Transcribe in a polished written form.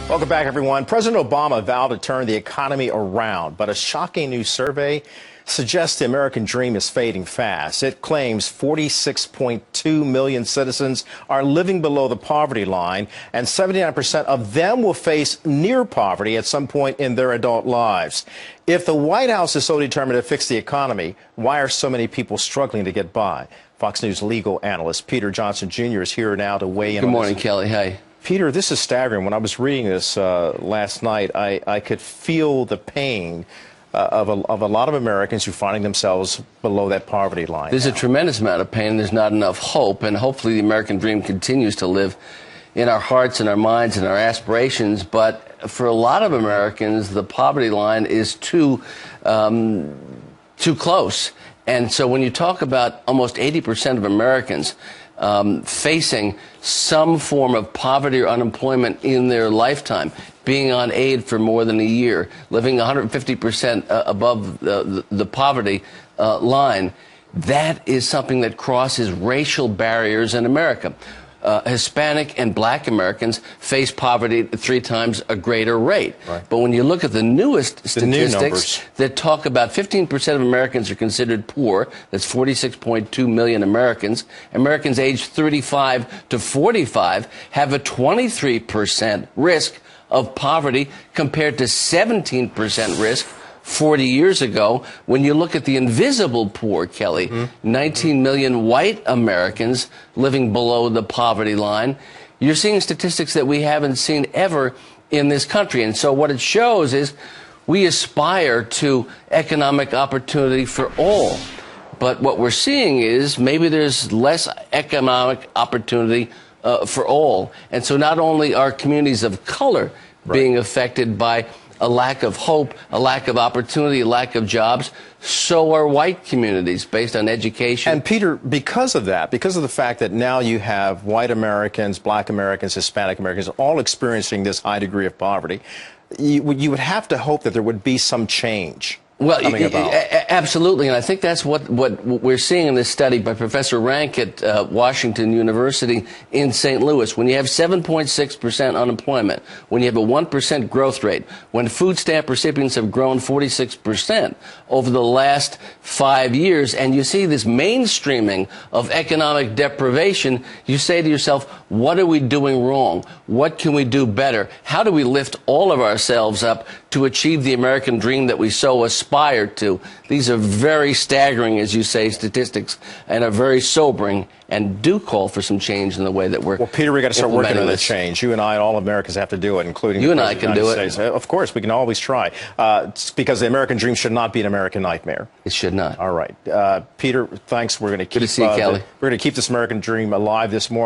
Welcome back, everyone. President Obama vowed to turn the economy around, but a shocking new survey suggests the American dream is fading fast. It claims 46.2 million citizens are living below the poverty line, and 79% of them will face near poverty at some point in their adult lives. If the White House is so determined to fix the economy, why are so many people struggling to get by? Fox News legal analyst Peter Johnson Jr. is here now to weigh in. Good morning, Kelly. Hi. Peter, this is staggering. When I was reading this last night, I could feel the pain of a lot of Americans who are finding themselves below that poverty line. There's now a tremendous amount of pain. There's not enough hope, and hopefully the American dream continues to live in our hearts and our minds and our aspirations. But for a lot of Americans, the poverty line is too close. And so when you talk about almost 80% of Americans facing some form of poverty or unemployment in their lifetime, being on aid for more than a year, living 150% above the poverty line, that is something that crosses racial barriers in America. Hispanic and black Americans face poverty at 3 times a greater rate. Right. But when you look at the newest statistics that talk about 15% of Americans are considered poor, that's 46.2 million Americans. Americans aged 35 to 45 have a 23% risk of poverty compared to 17% risk 40 years ago. When you look at the invisible poor, Kelly, 19 million white Americans living below the poverty line, you're seeing statistics that we haven't seen ever in this country. And so what it shows is we aspire to economic opportunity for all. But what we're seeing is maybe there's less economic opportunity for all. And so not only are communities of color being affected by a lack of hope, a lack of opportunity, a lack of jobs, so are white communities based on education. And Peter, because of that, because of the fact that now you have white Americans, black Americans, Hispanic Americans all experiencing this high degree of poverty, you would have to hope that there would be some change. Well, absolutely, and I think that's what we're seeing in this study by Professor Rank at Washington University in St. Louis. When you have 7.6% unemployment, when you have a 1% growth rate, when food stamp recipients have grown 46% over the last 5 years, and you see this mainstreaming of economic deprivation, you say to yourself, what are we doing wrong? What can we do better? How do we lift all of ourselves up to achieve the American dream that we so aspire to? These are very staggering, as you say, statistics, and are very sobering, and do call for some change in the way that we're. Well, Peter, we got to start working on this change. You and I, all Americans, have to do it, including you and I can do it. Of course, we can always try, because the American dream should not be an American nightmare. It should not. All right, Peter. Thanks. We're going to keep. Good to see you, Kelly. We're going to keep this American dream alive this morning.